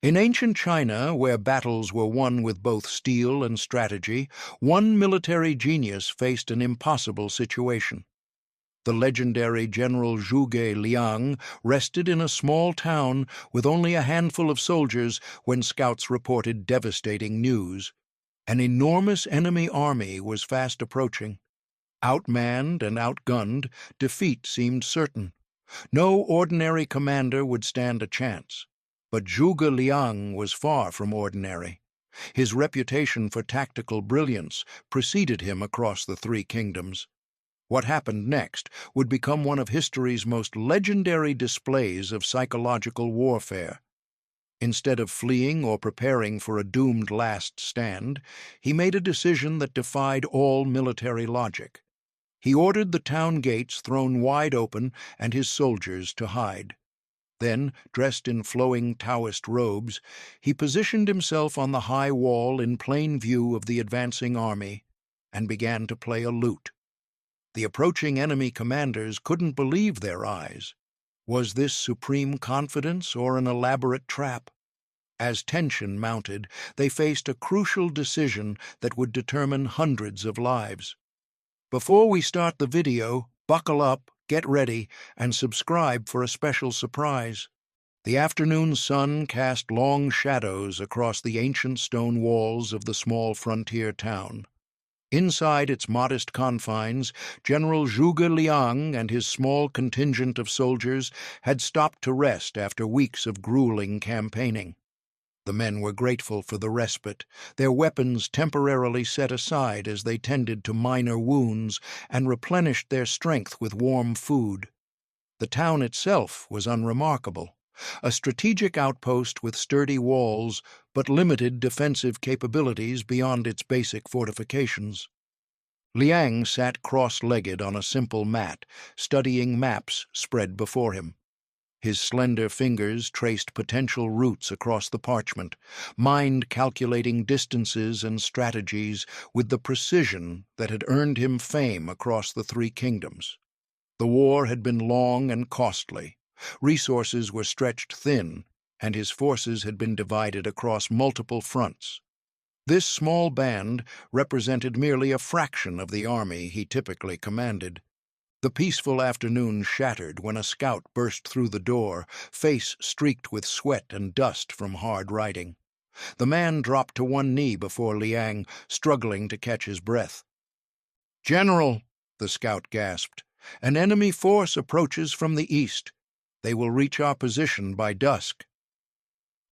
In ancient China, where battles were won with both steel and strategy, one military genius faced an impossible situation. The legendary General Zhuge Liang rested in a small town with only a handful of soldiers when scouts reported devastating news. An enormous enemy army was fast approaching. Outmanned and outgunned, defeat seemed certain. No ordinary commander would stand a chance. But Zhuge Liang was far from ordinary. His reputation for tactical brilliance preceded him across the three kingdoms. What happened next would become one of history's most legendary displays of psychological warfare. Instead of fleeing or preparing for a doomed last stand, he made a decision that defied all military logic. He ordered the town gates thrown wide open and his soldiers to hide. Then, dressed in flowing Taoist robes, he positioned himself on the high wall in plain view of the advancing army and began to play a lute. The approaching enemy commanders couldn't believe their eyes. Was this supreme confidence or an elaborate trap? As tension mounted, they faced a crucial decision that would determine hundreds of lives. Before we start the video, buckle up, get ready, and subscribe for a special surprise. The afternoon sun cast long shadows across the ancient stone walls of the small frontier town. Inside its modest confines, General Zhuge Liang and his small contingent of soldiers had stopped to rest after weeks of grueling campaigning. The men were grateful for the respite, their weapons temporarily set aside as they tended to minor wounds and replenished their strength with warm food. The town itself was unremarkable, a strategic outpost with sturdy walls but limited defensive capabilities beyond its basic fortifications. Liang sat cross-legged on a simple mat, studying maps spread before him. His slender fingers traced potential routes across the parchment, mind-calculating distances and strategies with the precision that had earned him fame across the three kingdoms. The war had been long and costly. Resources were stretched thin, and his forces had been divided across multiple fronts. This small band represented merely a fraction of the army he typically commanded. The peaceful afternoon shattered when a scout burst through the door, face streaked with sweat and dust from hard riding. The man dropped to one knee before Liang, struggling to catch his breath. "General," the scout gasped, "an enemy force approaches from the east. They will reach our position by dusk."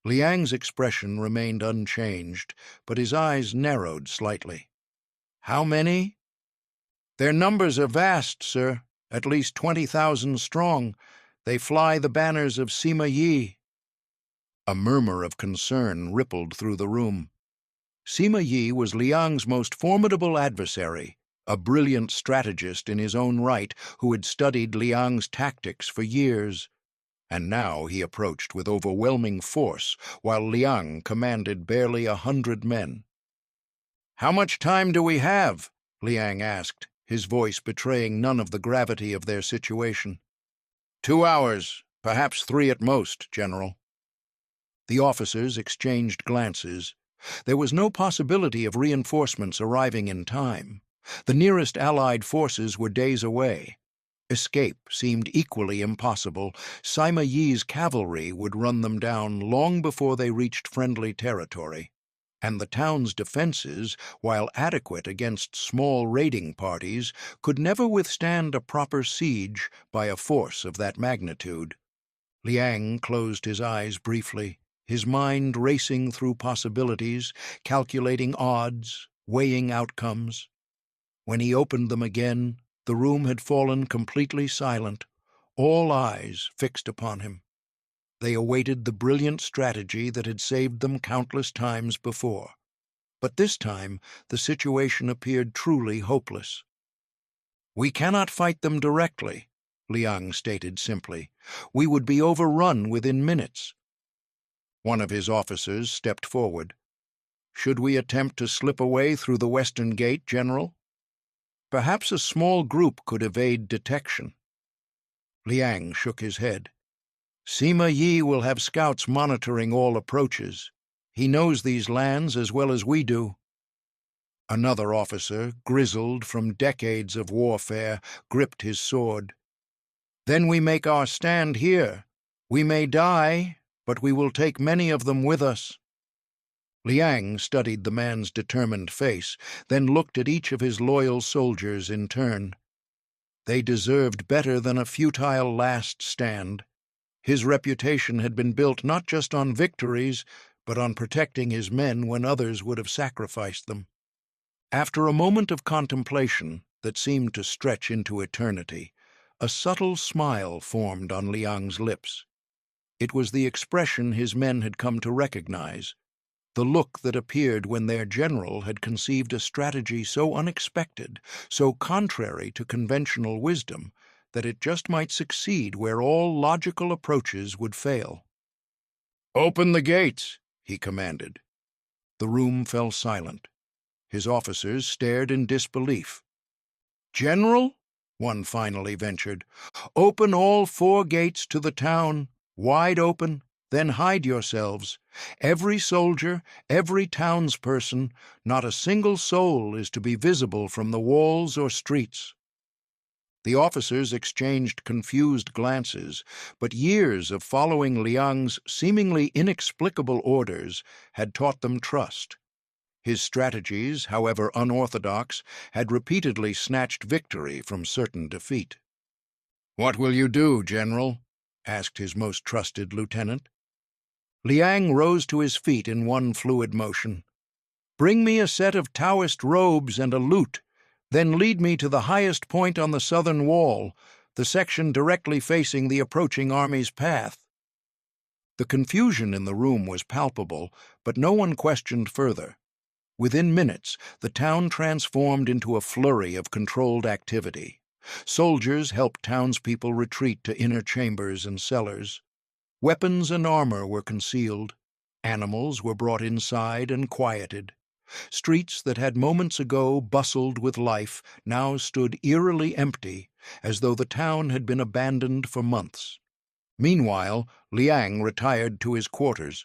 Liang's expression remained unchanged, but his eyes narrowed slightly. "How many?" "Their numbers are vast, sir, at least 20,000 strong. They fly the banners of Sima Yi." A murmur of concern rippled through the room. Sima Yi was Liang's most formidable adversary, a brilliant strategist in his own right who had studied Liang's tactics for years. And now he approached with overwhelming force, while Liang commanded barely 100 men. "How much time do we have?" Liang asked, his voice betraying none of the gravity of their situation. 2 hours, perhaps 3 at most, General." The officers exchanged glances. There was no possibility of reinforcements arriving in time. The nearest Allied forces were days away. Escape seemed equally impossible. Sima Yi's cavalry would run them down long before they reached friendly territory. And the town's defenses, while adequate against small raiding parties, could never withstand a proper siege by a force of that magnitude. Liang closed his eyes briefly, his mind racing through possibilities, calculating odds, weighing outcomes. When he opened them again, the room had fallen completely silent, all eyes fixed upon him. They awaited the brilliant strategy that had saved them countless times before. But this time, the situation appeared truly hopeless. "We cannot fight them directly," Liang stated simply. "We would be overrun within minutes." One of his officers stepped forward. "Should we attempt to slip away through the western gate, General? Perhaps a small group could evade detection." Liang shook his head. Sima Yi will have scouts monitoring all approaches. He knows these lands as well as we do." Another officer, grizzled from decades of warfare, gripped his sword. "Then we make our stand here. We may die, but we will take many of them with us." Liang studied the man's determined face, then looked at each of his loyal soldiers in turn. They deserved better than a futile last stand. His reputation had been built not just on victories, but on protecting his men when others would have sacrificed them. After a moment of contemplation that seemed to stretch into eternity, a subtle smile formed on Liang's lips. It was the expression his men had come to recognize, the look that appeared when their general had conceived a strategy so unexpected, so contrary to conventional wisdom, that it just might succeed where all logical approaches would fail. "Open the gates," he commanded. The room fell silent. His officers stared in disbelief. "General," one finally ventured, "open all 4 gates to the town, wide open, then hide yourselves. Every soldier, every townsperson, not a single soul is to be visible from the walls or streets." The officers exchanged confused glances, but years of following Liang's seemingly inexplicable orders had taught them trust. His strategies, however unorthodox, had repeatedly snatched victory from certain defeat. "What will you do, General?" asked his most trusted lieutenant. Liang rose to his feet in one fluid motion. "Bring me a set of Taoist robes and a lute, then lead me to the highest point on the southern wall, the section directly facing the approaching army's path." The confusion in the room was palpable, but no one questioned further. Within minutes, the town transformed into a flurry of controlled activity. Soldiers helped townspeople retreat to inner chambers and cellars. Weapons and armor were concealed. Animals were brought inside and quieted. Streets that had moments ago bustled with life now stood eerily empty, as though the town had been abandoned for months. Meanwhile, Liang retired to his quarters.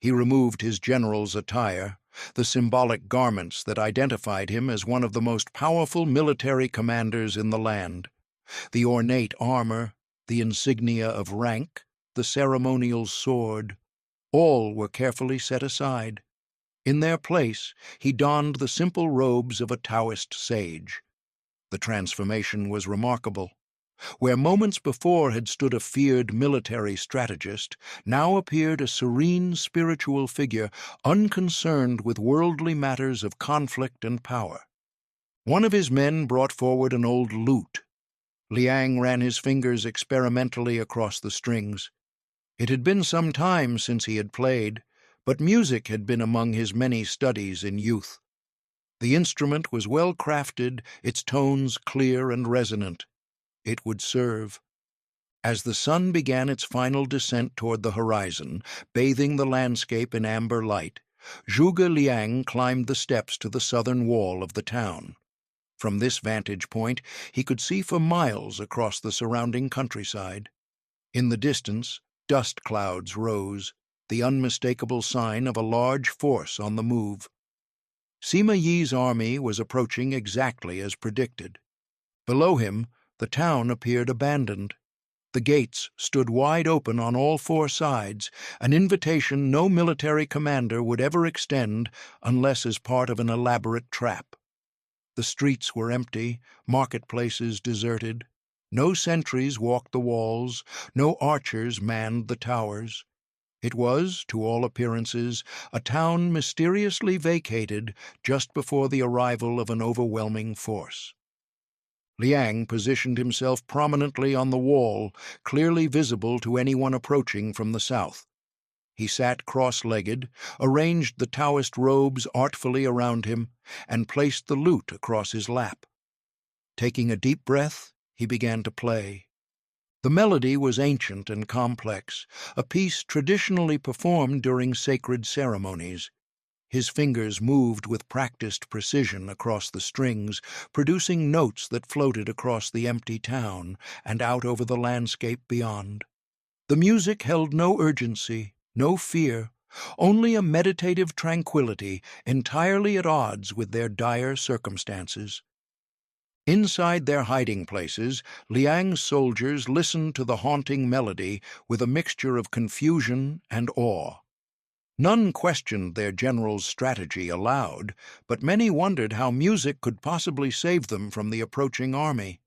He removed his general's attire, the symbolic garments that identified him as one of the most powerful military commanders in the land. The ornate armor, the insignia of rank, the ceremonial sword, all were carefully set aside. In their place, he donned the simple robes of a Taoist sage. The transformation was remarkable. Where moments before had stood a feared military strategist, now appeared a serene spiritual figure unconcerned with worldly matters of conflict and power. One of his men brought forward an old lute. Liang ran his fingers experimentally across the strings. It had been some time since he had played, but music had been among his many studies in youth. The instrument was well crafted, its tones clear and resonant. It would serve. As the sun began its final descent toward the horizon, bathing the landscape in amber light, Zhuge Liang climbed the steps to the southern wall of the town. From this vantage point, he could see for miles across the surrounding countryside. In the distance, dust clouds rose, the unmistakable sign of a large force on the move. Sima Yi's army was approaching exactly as predicted. Below him, the town appeared abandoned. The gates stood wide open on all 4 sides, an invitation no military commander would ever extend unless as part of an elaborate trap. The streets were empty, marketplaces deserted. No sentries walked the walls, no archers manned the towers. It was, to all appearances, a town mysteriously vacated just before the arrival of an overwhelming force. Liang positioned himself prominently on the wall, clearly visible to anyone approaching from the south. He sat cross-legged, arranged the Taoist robes artfully around him, and placed the lute across his lap. Taking a deep breath, he began to play. The melody was ancient and complex, a piece traditionally performed during sacred ceremonies. His fingers moved with practiced precision across the strings, producing notes that floated across the empty town and out over the landscape beyond. The music held no urgency, no fear, only a meditative tranquility entirely at odds with their dire circumstances. Inside their hiding places, Liang's soldiers listened to the haunting melody with a mixture of confusion and awe. None questioned their general's strategy aloud, but many wondered how music could possibly save them from the approaching army.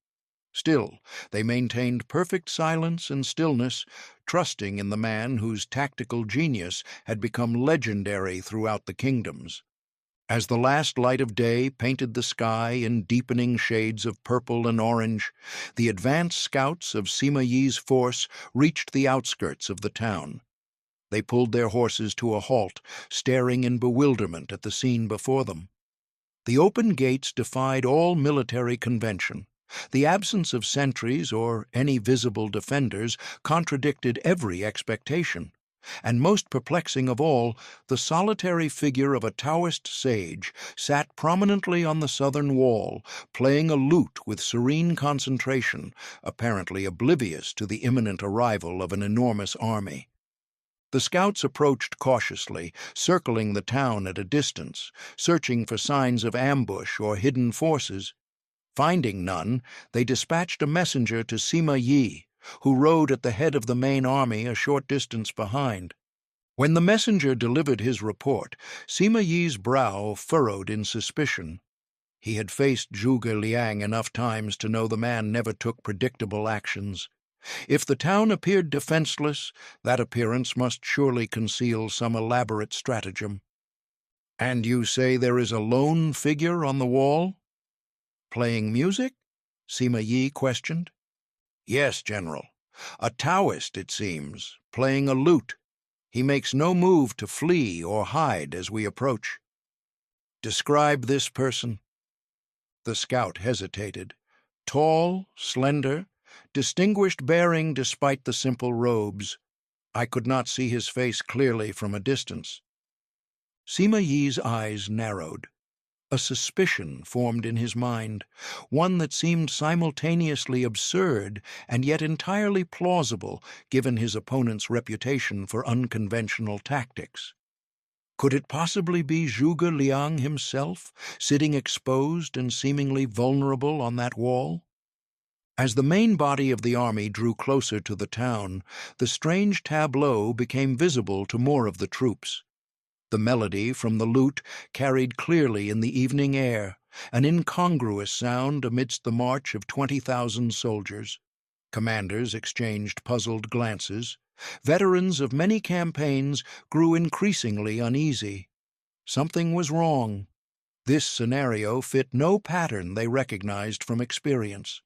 Still, they maintained perfect silence and stillness, trusting in the man whose tactical genius had become legendary throughout the kingdoms. As the last light of day painted the sky in deepening shades of purple and orange, the advance scouts of Sima Yi's force reached the outskirts of the town. They pulled their horses to a halt, staring in bewilderment at the scene before them. The open gates defied all military convention. The absence of sentries or any visible defenders contradicted every expectation. And most perplexing of all, the solitary figure of a Taoist sage sat prominently on the southern wall, playing a lute with serene concentration, apparently oblivious to the imminent arrival of an enormous army. The scouts approached cautiously, circling the town at a distance, searching for signs of ambush or hidden forces. Finding none, they dispatched a messenger to Sima Yi, who rode at the head of the main army a short distance behind. When the messenger delivered his report, Sima Yi's brow furrowed in suspicion. He had faced Zhuge Liang enough times to know the man never took predictable actions. If the town appeared defenseless, that appearance must surely conceal some elaborate stratagem. "And you say there is a lone figure on the wall?" "Playing music?" Sima Yi questioned. "Yes, General. A Taoist, it seems, playing a lute. He makes no move to flee or hide as we approach." "Describe this person." The scout hesitated. Tall, slender, distinguished bearing despite the simple robes. I could not see his face clearly from a distance. Sima Yi's eyes narrowed. A suspicion formed in his mind, one that seemed simultaneously absurd and yet entirely plausible given his opponent's reputation for unconventional tactics. Could it possibly be Zhuge Liang himself, sitting exposed and seemingly vulnerable on that wall? As the main body of the army drew closer to the town, the strange tableau became visible to more of the troops. The melody from the lute carried clearly in the evening air, an incongruous sound amidst the march of 20,000 soldiers. Commanders exchanged puzzled glances. Veterans of many campaigns grew increasingly uneasy. Something was wrong. This scenario fit no pattern they recognized from experience.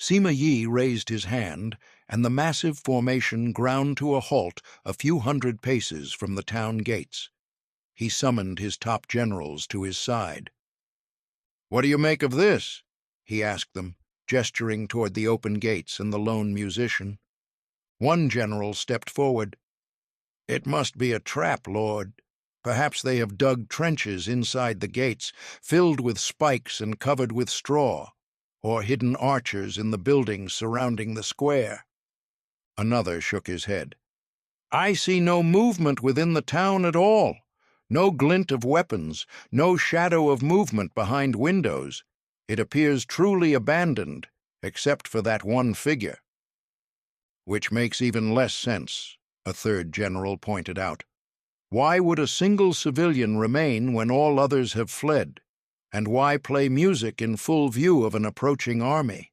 Sima Yi raised his hand, and the massive formation ground to a halt a few hundred paces from the town gates. He summoned his top generals to his side. "What do you make of this?" he asked them, gesturing toward the open gates and the lone musician. One general stepped forward. "It must be a trap, Lord. Perhaps they have dug trenches inside the gates, filled with spikes and covered with straw, or hidden archers in the buildings surrounding the square." Another shook his head. "I see no movement within the town at all. No glint of weapons, no shadow of movement behind windows. It appears truly abandoned, except for that one figure." "Which makes even less sense," a third general pointed out. "Why would a single civilian remain when all others have fled? And why play music in full view of an approaching army?"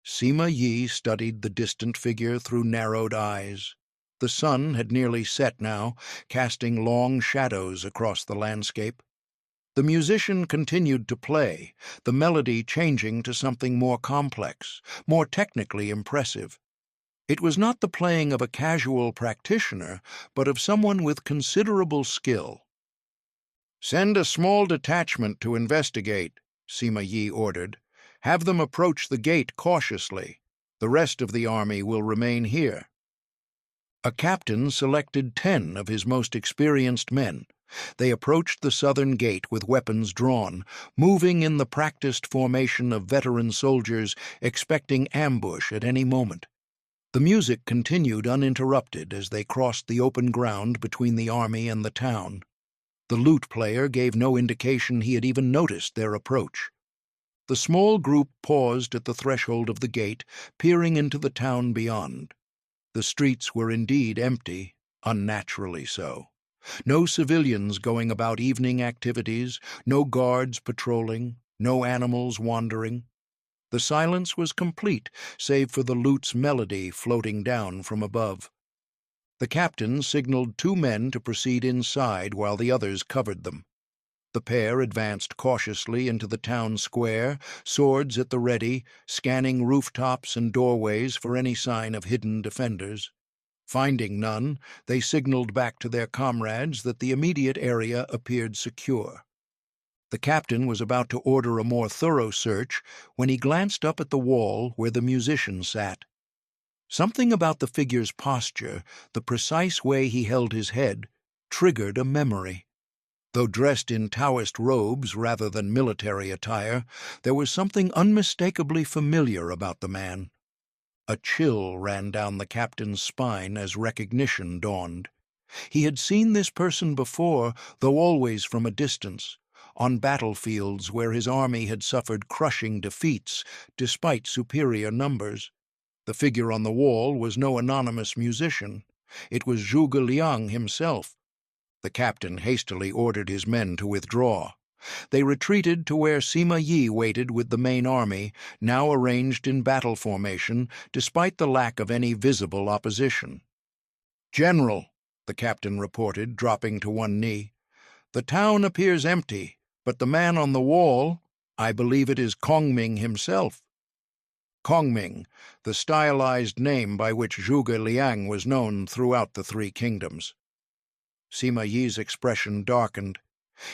Sima Yi studied the distant figure through narrowed eyes. The sun had nearly set now, casting long shadows across the landscape. The musician continued to play, the melody changing to something more complex, more technically impressive. It was not the playing of a casual practitioner, but of someone with considerable skill. "Send a small detachment to investigate," Sima Yi ordered. "Have them approach the gate cautiously. The rest of the army will remain here." A captain selected 10 of his most experienced men. They approached the southern gate with weapons drawn, moving in the practiced formation of veteran soldiers, expecting ambush at any moment. The music continued uninterrupted as they crossed the open ground between the army and the town. The lute player gave no indication he had even noticed their approach. The small group paused at the threshold of the gate, peering into the town beyond. The streets were indeed empty, unnaturally so. No civilians going about evening activities, no guards patrolling, no animals wandering. The silence was complete, save for the lute's melody floating down from above. The captain signaled 2 men to proceed inside while the others covered them. The pair advanced cautiously into the town square, swords at the ready, scanning rooftops and doorways for any sign of hidden defenders. Finding none, they signaled back to their comrades that the immediate area appeared secure. The captain was about to order a more thorough search when he glanced up at the wall where the musician sat. Something about the figure's posture, the precise way he held his head, triggered a memory. Though dressed in Taoist robes rather than military attire, there was something unmistakably familiar about the man. A chill ran down the captain's spine as recognition dawned. He had seen this person before, though always from a distance, on battlefields where his army had suffered crushing defeats despite superior numbers. The figure on the wall was no anonymous musician. It was Zhuge Liang himself. The captain hastily ordered his men to withdraw. They retreated to where Sima Yi waited with the main army, now arranged in battle formation, despite the lack of any visible opposition. "General," the captain reported, dropping to one knee, "the town appears empty, but the man on the wall, I believe it is Kongming himself." Kongming, the stylized name by which Zhuge Liang was known throughout the 3 kingdoms. Sima Yi's expression darkened.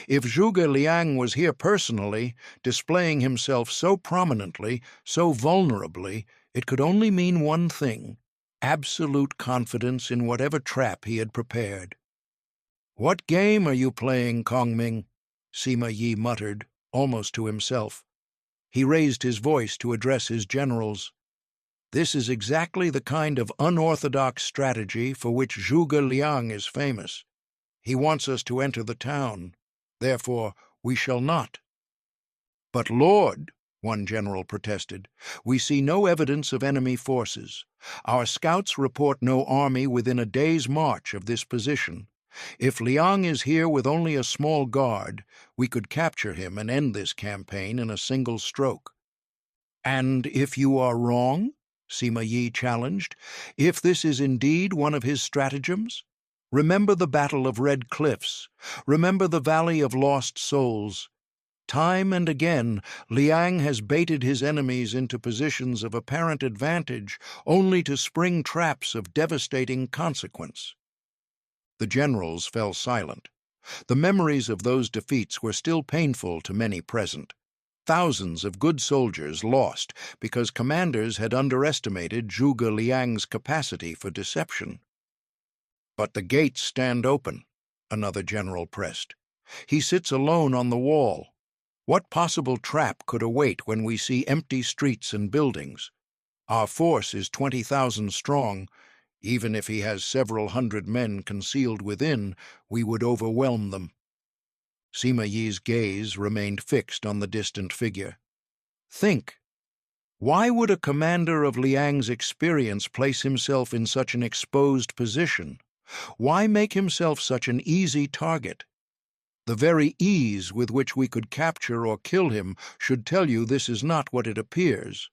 If Zhuge Liang was here personally, displaying himself so prominently, so vulnerably, it could only mean one thing: absolute confidence in whatever trap he had prepared. "What game are you playing, Kongming?" Sima Yi muttered, almost to himself. He raised his voice to address his generals. "This is exactly the kind of unorthodox strategy for which Zhuge Liang is famous. He wants us to enter the town. Therefore, we shall not." "But, Lord," one general protested, "we see no evidence of enemy forces. Our scouts report no army within a day's march of this position. If Liang is here with only a small guard, we could capture him and end this campaign in a single stroke." "And if you are wrong?" Sima Yi challenged. "If this is indeed one of his stratagems? Remember the Battle of Red Cliffs. Remember the Valley of Lost Souls. Time and again, Liang has baited his enemies into positions of apparent advantage, only to spring traps of devastating consequence." The generals fell silent. The memories of those defeats were still painful to many present. Thousands of good soldiers lost because commanders had underestimated Zhuge Liang's capacity for deception. "But the gates stand open," another general pressed. "He sits alone on the wall. What possible trap could await when we see empty streets and buildings? Our force is 20,000 strong. Even if he has several hundred men concealed within, we would overwhelm them." Sima Yi's gaze remained fixed on the distant figure. "Think. Why would a commander of Liang's experience place himself in such an exposed position? Why make himself such an easy target? The very ease with which we could capture or kill him should tell you this is not what it appears."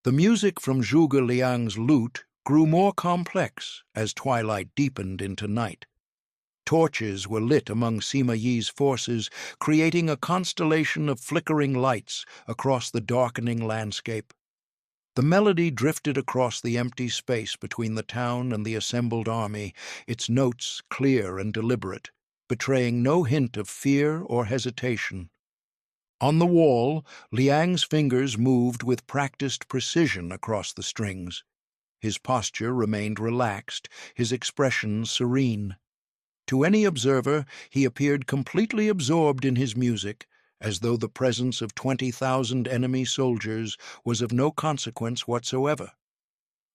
The music from Zhuge Liang's lute grew more complex as twilight deepened into night. Torches were lit among Sima Yi's forces, creating a constellation of flickering lights across the darkening landscape. The melody drifted across the empty space between the town and the assembled army, its notes clear and deliberate, betraying no hint of fear or hesitation. On the wall, Liang's fingers moved with practiced precision across the strings. His posture remained relaxed, his expression serene. To any observer, he appeared completely absorbed in his music, as though the presence of 20,000 enemy soldiers was of no consequence whatsoever.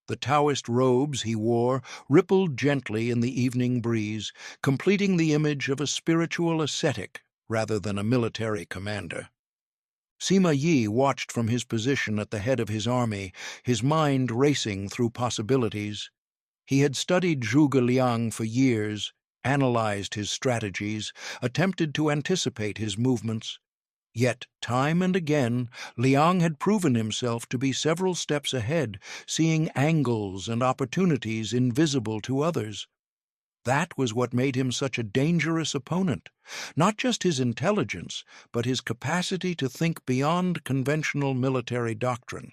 The Taoist robes he wore rippled gently in the evening breeze, completing the image of a spiritual ascetic rather than a military commander. Sima Yi watched from his position at the head of his army, his mind racing through possibilities. He had studied Zhuge Liang for years, analyzed his strategies, attempted to anticipate his movements. Yet, time and again, Liang had proven himself to be several steps ahead, seeing angles and opportunities invisible to others. That was what made him such a dangerous opponent, not just his intelligence, but his capacity to think beyond conventional military doctrine.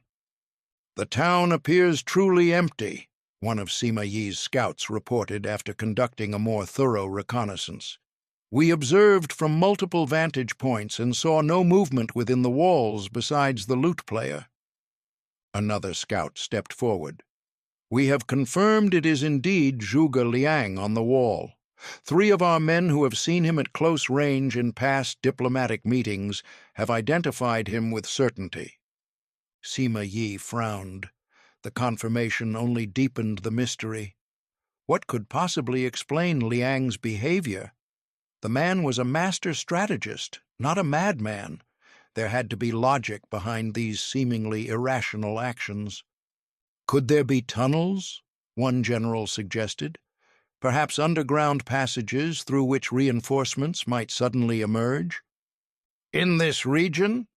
"The town appears truly empty," one of Sima Yi's scouts reported after conducting a more thorough reconnaissance. "We observed from multiple vantage points and saw no movement within the walls besides the lute player." Another scout stepped forward. "We have confirmed it is indeed Zhuge Liang on the wall. 3 of our men who have seen him at close range in past diplomatic meetings have identified him with certainty." Sima Yi frowned. The confirmation only deepened the mystery. What could possibly explain Liang's behavior? The man was a master strategist, not a madman. There had to be logic behind these seemingly irrational actions. "Could there be tunnels?" one general suggested. "Perhaps underground passages through which reinforcements might suddenly emerge?" "In this region?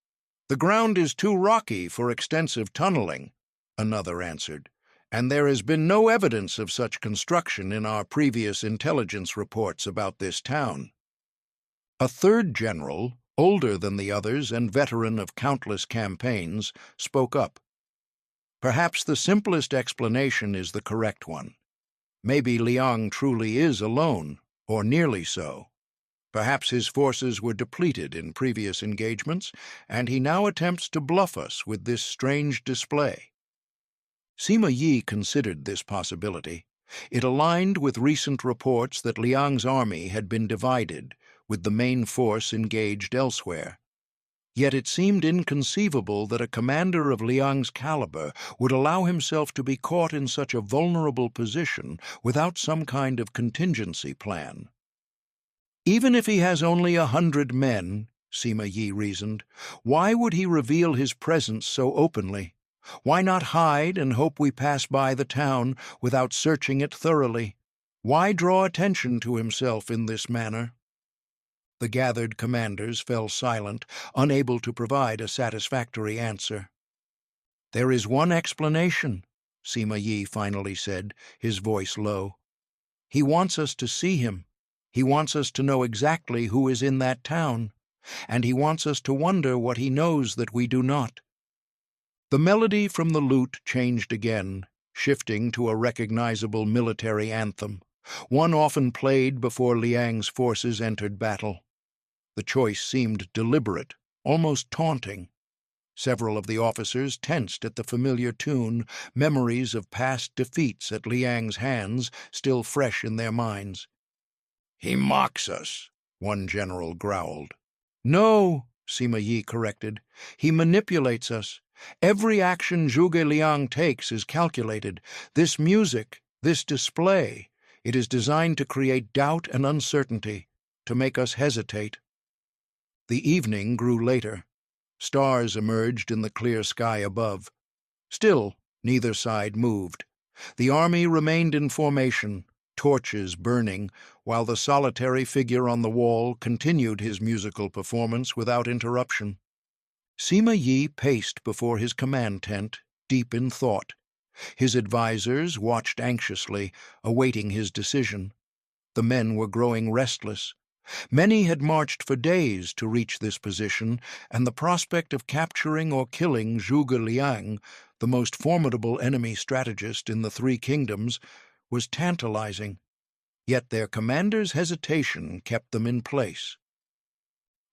The ground is too rocky for extensive tunneling," another answered, "and there has been no evidence of such construction in our previous intelligence reports about this town." A third general, older than the others and veteran of countless campaigns, spoke up. "Perhaps the simplest explanation is the correct one. Maybe Liang truly is alone, or nearly so. Perhaps his forces were depleted in previous engagements, and he now attempts to bluff us with this strange display." Sima Yi considered this possibility. It aligned with recent reports that Liang's army had been divided, with the main force engaged elsewhere. Yet it seemed inconceivable that a commander of Liang's caliber would allow himself to be caught in such a vulnerable position without some kind of contingency plan. "Even if he has only 100 men," Sima Yi reasoned, "why would he reveal his presence so openly? Why not hide and hope we pass by the town without searching it thoroughly? Why draw attention to himself in this manner?" The gathered commanders fell silent, unable to provide a satisfactory answer. "There is one explanation," Sima Yi finally said, his voice low. "He wants us to see him. He wants us to know exactly who is in that town, and he wants us to wonder what he knows that we do not." The melody from the lute changed again, shifting to a recognizable military anthem, one often played before Liang's forces entered battle. The choice seemed deliberate, almost taunting. Several of the officers tensed at the familiar tune, memories of past defeats at Liang's hands still fresh in their minds. "He mocks us," one general growled. "No," Sima Yi corrected. "He manipulates us. Every action Zhuge Liang takes is calculated. This music, this display, it is designed to create doubt and uncertainty, to make us hesitate." The evening grew later. Stars emerged in the clear sky above. Still, neither side moved. The army remained in formation, torches burning, while the solitary figure on the wall continued his musical performance without interruption. Sima Yi paced before his command tent, deep in thought. His advisers watched anxiously, awaiting his decision. The men were growing restless. Many had marched for days to reach this position, and the prospect of capturing or killing Zhuge Liang, the most formidable enemy strategist in the 3 kingdoms, was tantalizing. Yet their commander's hesitation kept them in place.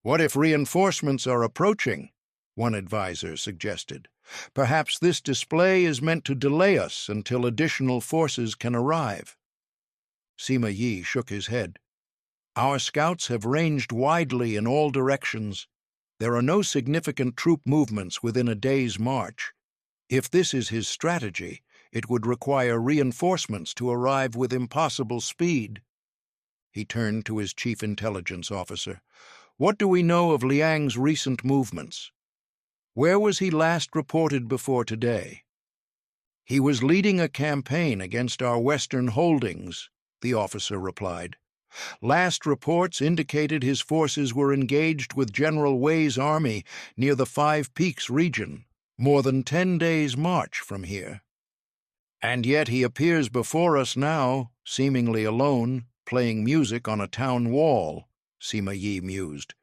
"What if reinforcements are approaching?" one adviser suggested. "Perhaps this display is meant to delay us until additional forces can arrive." Sima Yi shook his head. "Our scouts have ranged widely in all directions. There are no significant troop movements within a day's march. If this is his strategy, It would require reinforcements to arrive with impossible speed. He turned to his chief intelligence officer. What do we know of Liang's recent movements? Where was he last reported before today? He was leading a campaign against our western holdings, the officer replied. Last reports indicated his forces were engaged with General Wei's army near the Five Peaks region, more than 10 days' march from here. And yet he appears before us now, seemingly alone, playing music on a town wall, Sima Yi mused.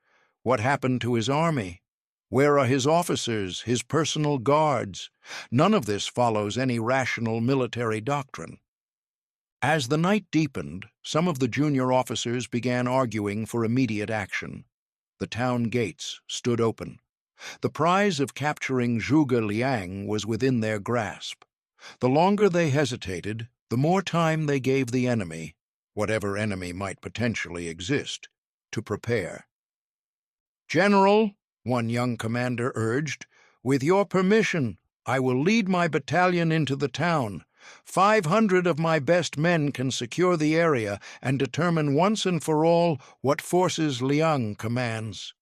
What happened to his army? Where are his officers, his personal guards? None of this follows any rational military doctrine. As the night deepened, some of the junior officers began arguing for immediate action. The town gates stood open. The prize of capturing Zhuge Liang was within their grasp. The longer they hesitated, the more time they gave the enemy, whatever enemy might potentially exist, to prepare. "General," one young commander urged, "with your permission, I will lead my battalion into the town. 500 of my best men can secure the area and determine once and for all what forces Liang commands."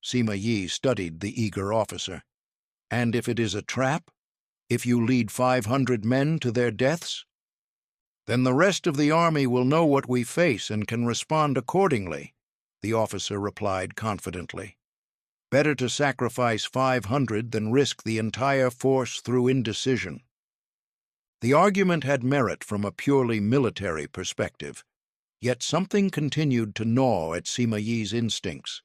Sima Yi studied the eager officer. "And if it is a trap? If you lead 500 men to their deaths? Then the rest of the army will know what we face and can respond accordingly," the officer replied confidently. "Better to sacrifice 500 than risk the entire force through indecision." The argument had merit from a purely military perspective, yet something continued to gnaw at Sima Yi's instincts.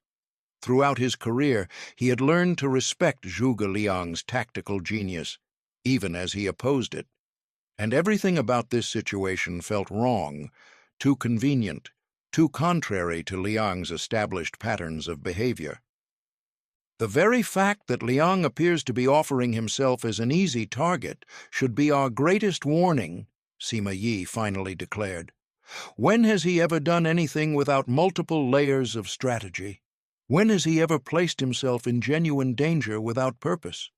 Throughout his career, he had learned to respect Zhuge Liang's tactical genius, even as he opposed it. And everything about this situation felt wrong, too convenient, too contrary to Liang's established patterns of behavior. "The very fact that Liang appears to be offering himself as an easy target should be our greatest warning," Sima Yi finally declared. "When has he ever done anything without multiple layers of strategy? When has he ever placed himself in genuine danger without purpose?"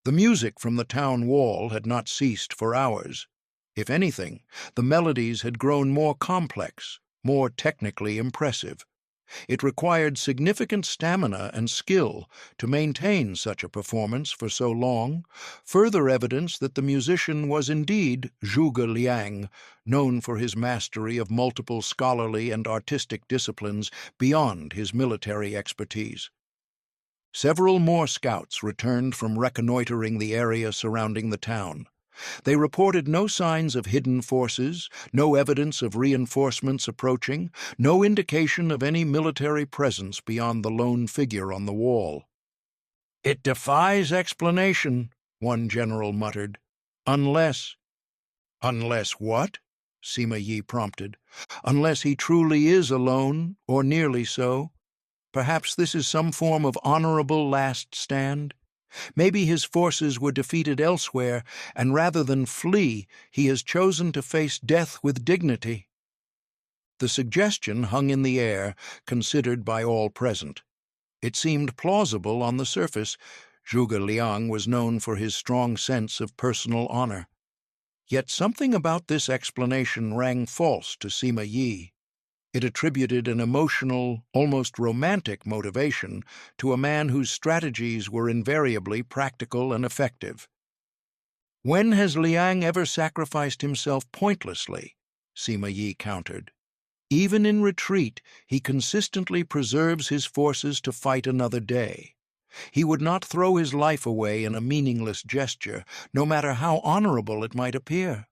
The music from the town wall had not ceased for hours. If anything, the melodies had grown more complex, more technically impressive. It required significant stamina and skill to maintain such a performance for so long, further evidence that the musician was indeed Zhuge Liang, known for his mastery of multiple scholarly and artistic disciplines beyond his military expertise. Several more scouts returned from reconnoitering the area surrounding the town. They reported no signs of hidden forces, no evidence of reinforcements approaching, no indication of any military presence beyond the lone figure on the wall. "It defies explanation," one general muttered. "Unless—" "Unless what?" Sima Yi prompted. "Unless he truly is alone, or nearly so. Perhaps this is some form of honorable last stand. Maybe his forces were defeated elsewhere, and rather than flee, he has chosen to face death with dignity." The suggestion hung in the air, considered by all present. It seemed plausible on the surface. Zhuge Liang was known for his strong sense of personal honor. Yet something about this explanation rang false to Sima Yi. It attributed an emotional, almost romantic motivation to a man whose strategies were invariably practical and effective. "When has Liang ever sacrificed himself pointlessly?" Sima Yi countered. "Even in retreat, he consistently preserves his forces to fight another day. He would not throw his life away in a meaningless gesture, no matter how honorable it might appear."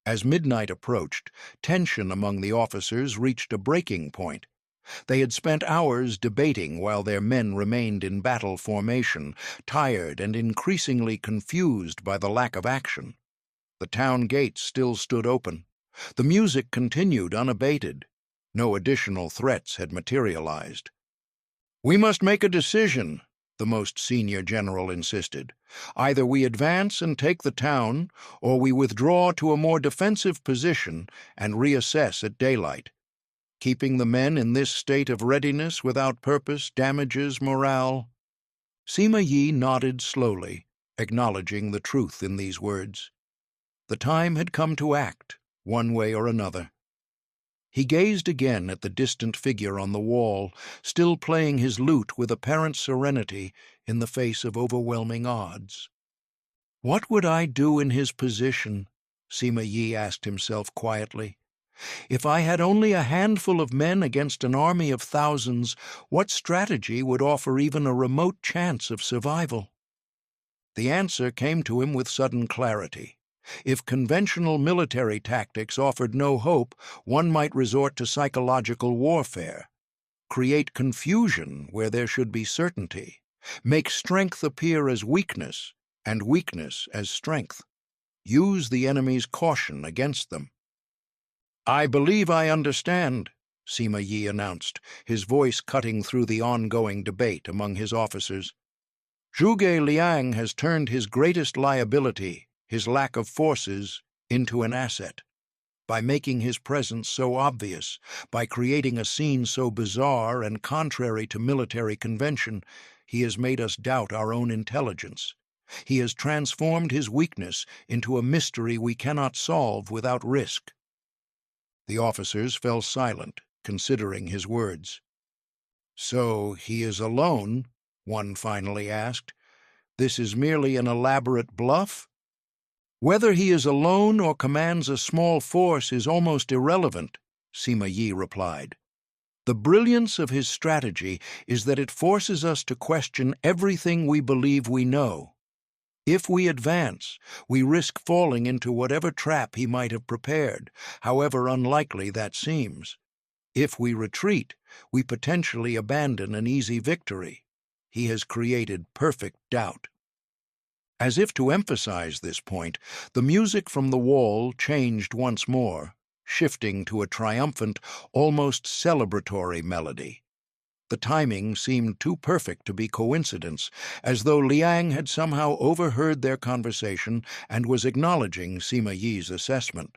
As midnight approached, tension among the officers reached a breaking point. They had spent hours debating while their men remained in battle formation, tired and increasingly confused by the lack of action. The town gates still stood open. The music continued unabated. No additional threats had materialized. "We must make a decision," the most senior general insisted. "Either we advance and take the town, or we withdraw to a more defensive position and reassess at daylight. Keeping the men in this state of readiness without purpose damages morale." Sima Yi nodded slowly, acknowledging the truth in these words. The time had come to act, one way or another. He gazed again at the distant figure on the wall, still playing his lute with apparent serenity in the face of overwhelming odds. What would I do in his position? Sima Yi asked himself quietly. If I had only a handful of men against an army of thousands, what strategy would offer even a remote chance of survival? The answer came to him with sudden clarity. If conventional military tactics offered no hope, one might resort to psychological warfare, create confusion where there should be certainty, make strength appear as weakness and weakness as strength, use the enemy's caution against them. "I believe I understand," Sima Yi announced, his voice cutting through the ongoing debate among his officers. "Zhuge Liang has turned his greatest liability, his lack of forces, into an asset. By making his presence so obvious, by creating a scene so bizarre and contrary to military convention, he has made us doubt our own intelligence. He has transformed his weakness into a mystery we cannot solve without risk." The officers fell silent, considering his words. "So he is alone?" one finally asked. "This is merely an elaborate bluff?" "Whether he is alone or commands a small force is almost irrelevant," Sima Yi replied. "The brilliance of his strategy is that it forces us to question everything we believe we know. If we advance, we risk falling into whatever trap he might have prepared, however unlikely that seems. If we retreat, we potentially abandon an easy victory. He has created perfect doubt." As if to emphasize this point, the music from the wall changed once more, shifting to a triumphant, almost celebratory melody. The timing seemed too perfect to be coincidence, as though Liang had somehow overheard their conversation and was acknowledging Sima Yi's assessment.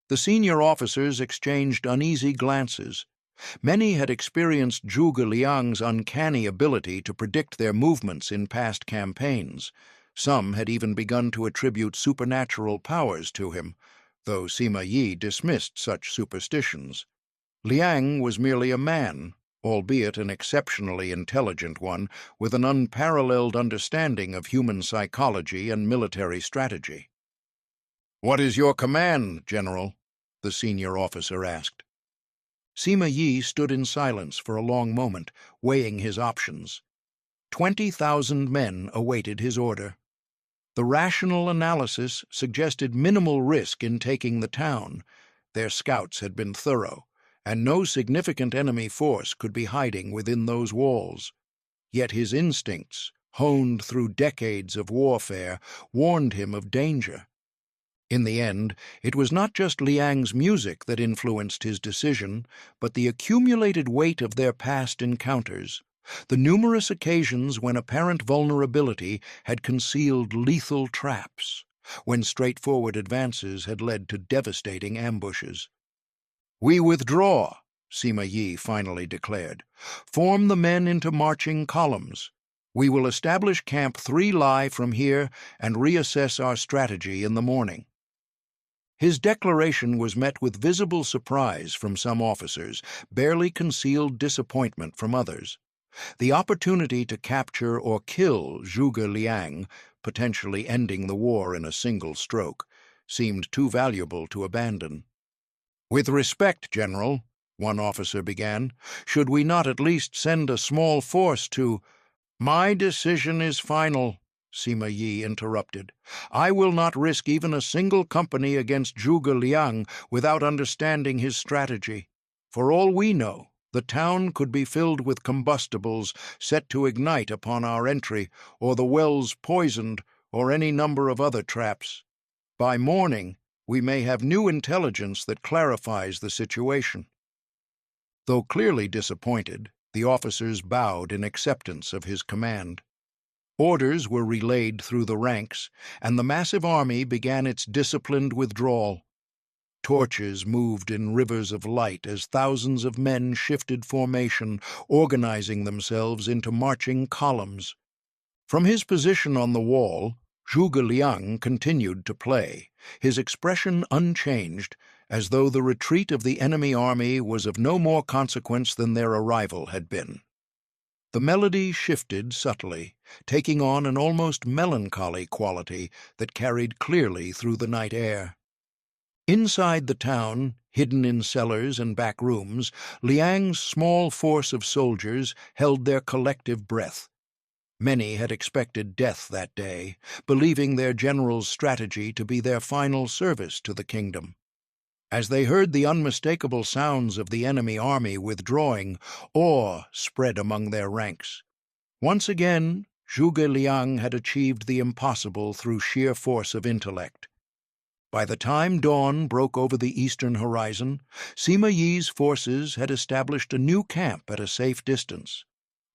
The senior officers exchanged uneasy glances. Many had experienced Zhuge Liang's uncanny ability to predict their movements in past campaigns. Some had even begun to attribute supernatural powers to him, though Sima Yi dismissed such superstitions. Liang was merely a man, albeit an exceptionally intelligent one, with an unparalleled understanding of human psychology and military strategy. "What is your command, General?" the senior officer asked. Sima Yi stood in silence for a long moment, weighing his options. 20,000 men awaited his order. The rational analysis suggested minimal risk in taking the town. Their scouts had been thorough, and no significant enemy force could be hiding within those walls. Yet his instincts, honed through decades of warfare, warned him of danger. In the end, it was not just Liang's music that influenced his decision, but the accumulated weight of their past encounters, the numerous occasions when apparent vulnerability had concealed lethal traps, when straightforward advances had led to devastating ambushes. "We withdraw," Sima Yi finally declared. "Form the men into marching columns. We will establish Camp 3 Lai from here and reassess our strategy in the morning." His declaration was met with visible surprise from some officers, barely concealed disappointment from others. The opportunity to capture or kill Zhuge Liang, potentially ending the war in a single stroke, seemed too valuable to abandon. "With respect, General," one officer began, "should we not at least send a small force to—" "My decision is final," Sima Yi interrupted. "I will not risk even a single company against Zhuge Liang without understanding his strategy. For all we know, the town could be filled with combustibles set to ignite upon our entry, or the wells poisoned, or any number of other traps. By morning, we may have new intelligence that clarifies the situation." Though clearly disappointed, the officers bowed in acceptance of his command. Orders were relayed through the ranks, and the massive army began its disciplined withdrawal. Torches moved in rivers of light as thousands of men shifted formation, organizing themselves into marching columns. From his position on the wall, Zhuge Liang continued to play, his expression unchanged, as though the retreat of the enemy army was of no more consequence than their arrival had been. The melody shifted subtly, taking on an almost melancholy quality that carried clearly through the night air. Inside the town, hidden in cellars and back rooms, Liang's small force of soldiers held their collective breath. Many had expected death that day, believing their general's strategy to be their final service to the kingdom. As they heard the unmistakable sounds of the enemy army withdrawing, awe spread among their ranks. Once again, Zhuge Liang had achieved the impossible through sheer force of intellect. By the time dawn broke over the eastern horizon, Sima Yi's forces had established a new camp at a safe distance.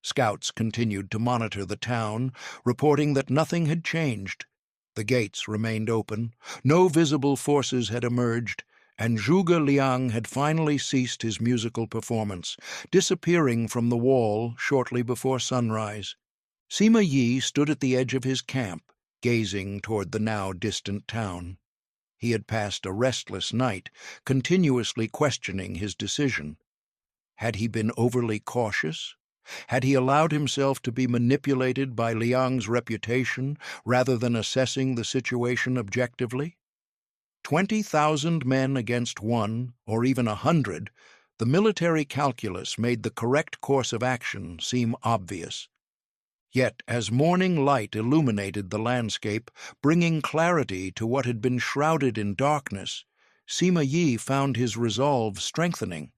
Scouts continued to monitor the town, reporting that nothing had changed. The gates remained open, no visible forces had emerged, and Zhuge Liang had finally ceased his musical performance, disappearing from the wall shortly before sunrise. Sima Yi stood at the edge of his camp, gazing toward the now distant town. He had passed a restless night, continuously questioning his decision. Had he been overly cautious? Had he allowed himself to be manipulated by Liang's reputation rather than assessing the situation objectively? 20,000 men against one, or even 100, the military calculus made the correct course of action seem obvious. Yet, as morning light illuminated the landscape, bringing clarity to what had been shrouded in darkness, Sima Yi found his resolve strengthening.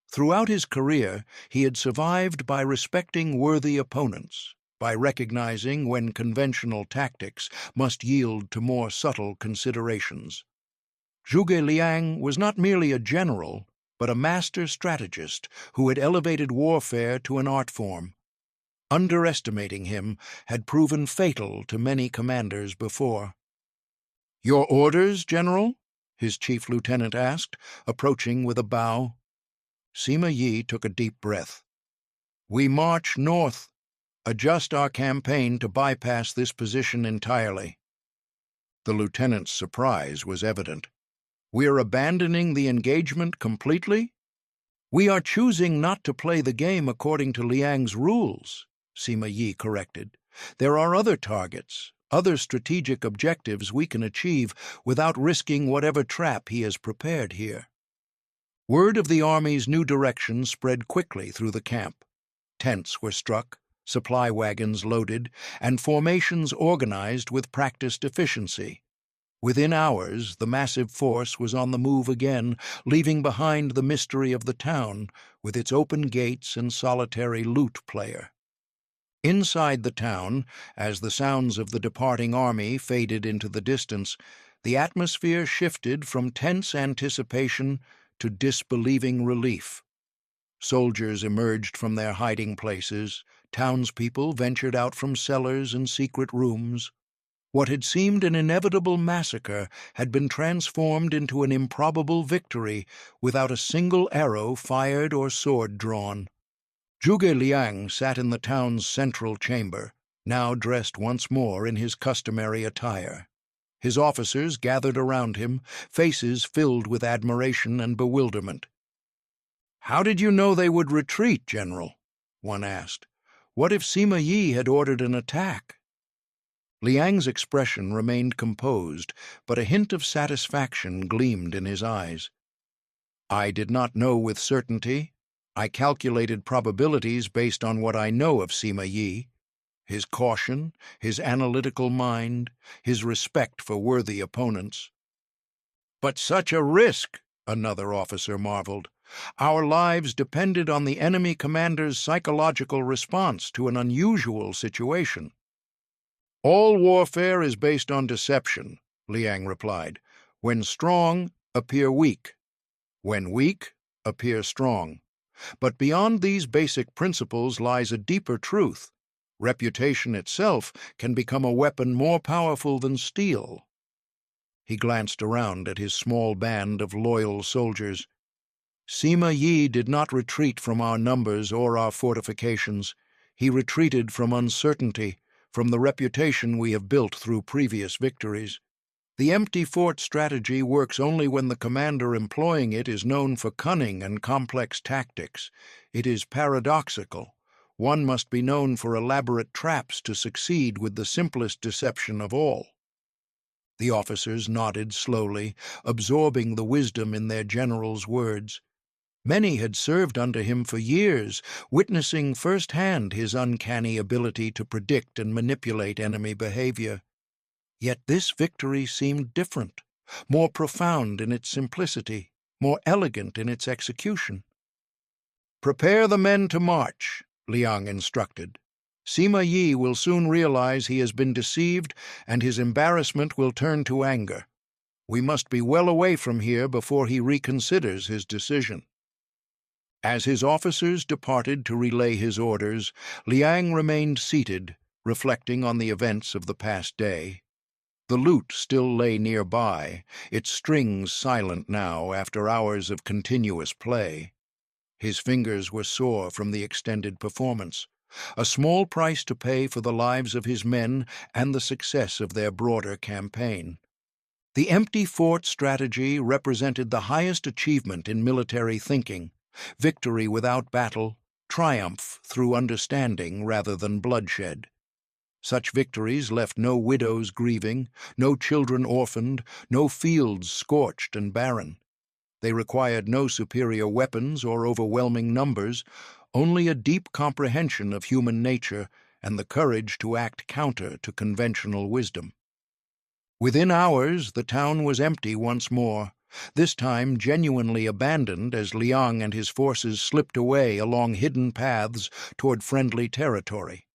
Throughout his career, he had survived by respecting worthy opponents, by recognizing when conventional tactics must yield to more subtle considerations. Zhuge Liang was not merely a general, but a master strategist who had elevated warfare to an art form. Underestimating him had proven fatal to many commanders before. "Your orders, General?" his chief lieutenant asked, approaching with a bow. Sima Yi took a deep breath. "We march north. Adjust our campaign to bypass this position entirely." The lieutenant's surprise was evident. "We are abandoning the engagement completely?" "We are choosing not to play the game according to Liang's rules," Sima Yi corrected. "There are other targets, other strategic objectives we can achieve without risking whatever trap he has prepared here." Word of the army's new direction spread quickly through the camp. Tents were struck, supply wagons loaded, and formations organized with practiced efficiency. Within hours, the massive force was on the move again, leaving behind the mystery of the town, with its open gates and solitary lute player. Inside the town, as the sounds of the departing army faded into the distance, the atmosphere shifted from tense anticipation to disbelieving relief. Soldiers emerged from their hiding places, townspeople ventured out from cellars and secret rooms. What had seemed an inevitable massacre had been transformed into an improbable victory without a single arrow fired or sword drawn. Zhuge Liang sat in the town's central chamber, now dressed once more in his customary attire. His officers gathered around him, faces filled with admiration and bewilderment. "How did you know they would retreat, General?" one asked. "What if Sima Yi had ordered an attack?" Liang's expression remained composed, but a hint of satisfaction gleamed in his eyes. "I did not know with certainty. I calculated probabilities based on what I know of Sima Yi. His caution, his analytical mind, his respect for worthy opponents." "But such a risk," another officer marveled. "Our lives depended on the enemy commander's psychological response to an unusual situation." "All warfare is based on deception," Liang replied. "When strong, appear weak. When weak, appear strong. But beyond these basic principles lies a deeper truth. Reputation itself can become a weapon more powerful than steel." He glanced around at his small band of loyal soldiers. "Sima Yi did not retreat from our numbers or our fortifications. He retreated from uncertainty, from the reputation we have built through previous victories. The empty fort strategy works only when the commander employing it is known for cunning and complex tactics. It is paradoxical. One must be known for elaborate traps to succeed with the simplest deception of all. The officers nodded slowly, absorbing the wisdom in their general's words. Many had served under him for years, witnessing firsthand his uncanny ability to predict and manipulate enemy behavior. Yet this victory seemed different, more profound in its simplicity, more elegant in its execution. "Prepare the men to march," Liang instructed. "Sima Yi will soon realize he has been deceived, and his embarrassment will turn to anger. We must be well away from here before he reconsiders his decision." As his officers departed to relay his orders, Liang remained seated, reflecting on the events of the past day. The lute still lay nearby, its strings silent now after hours of continuous play. His fingers were sore from the extended performance, a small price to pay for the lives of his men and the success of their broader campaign. The empty fort strategy represented the highest achievement in military thinking, victory without battle, triumph through understanding rather than bloodshed. Such victories left no widows grieving, no children orphaned, no fields scorched and barren. They required no superior weapons or overwhelming numbers, only a deep comprehension of human nature and the courage to act counter to conventional wisdom. Within hours, the town was empty once more, this time genuinely abandoned as Liang and his forces slipped away along hidden paths toward friendly territory.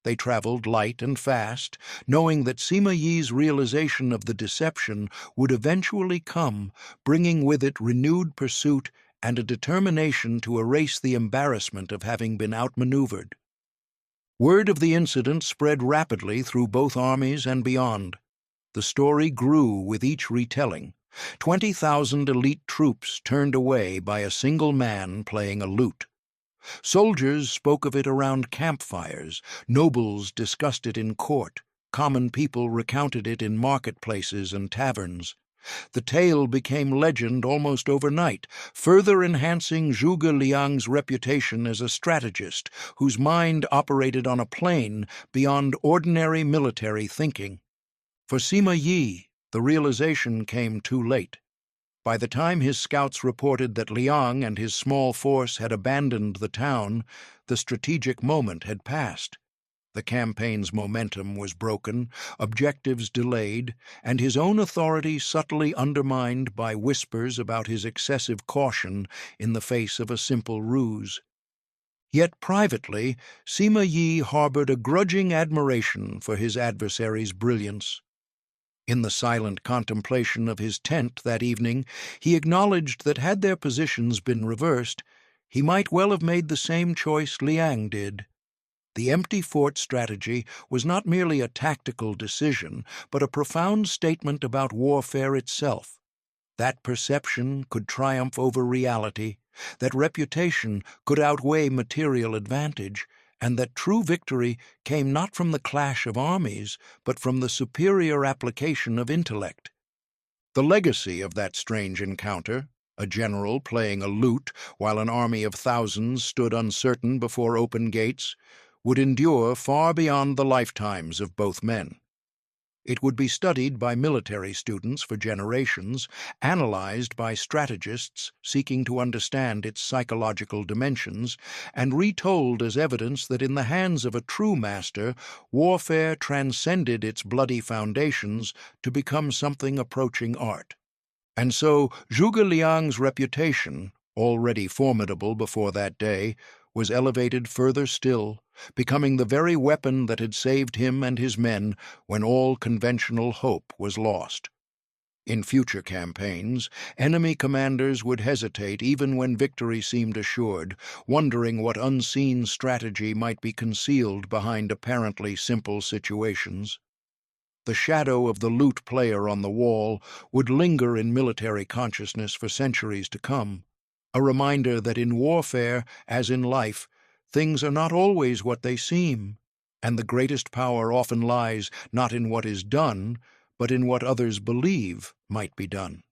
They traveled light and fast, knowing that Sima Yi's realization of the deception would eventually come, bringing with it renewed pursuit and a determination to erase the embarrassment of having been outmaneuvered. Word of the incident spread rapidly through both armies and beyond. The story grew with each retelling. 20,000 elite troops turned away by a single man playing a lute. Soldiers spoke of it around campfires, nobles discussed it in court, common people recounted it in marketplaces and taverns. The tale became legend almost overnight, further enhancing Zhuge Liang's reputation as a strategist whose mind operated on a plane beyond ordinary military thinking. For Sima Yi, the realization came too late. By the time his scouts reported that Liang and his small force had abandoned the town, the strategic moment had passed. The campaign's momentum was broken, objectives delayed, and his own authority subtly undermined by whispers about his excessive caution in the face of a simple ruse. Yet privately, Sima Yi harbored a grudging admiration for his adversary's brilliance. In the silent contemplation of his tent that evening, he acknowledged that had their positions been reversed, he might well have made the same choice Liang did. The empty fort strategy was not merely a tactical decision, but a profound statement about warfare itself. That perception could triumph over reality, that reputation could outweigh material advantage, and that true victory came not from the clash of armies, but from the superior application of intellect. The legacy of that strange encounter, a general playing a lute while an army of thousands stood uncertain before open gates, would endure far beyond the lifetimes of both men. It would be studied by military students for generations, analyzed by strategists seeking to understand its psychological dimensions, and retold as evidence that in the hands of a true master, warfare transcended its bloody foundations to become something approaching art. And so Zhuge Liang's reputation, already formidable before that day, was elevated further still, becoming the very weapon that had saved him and his men when all conventional hope was lost. In future campaigns, enemy commanders would hesitate even when victory seemed assured, wondering what unseen strategy might be concealed behind apparently simple situations. The shadow of the lute player on the wall would linger in military consciousness for centuries to come, a reminder that in warfare, as in life, things are not always what they seem, And the greatest power often lies not in what is done, but in what others believe might be done.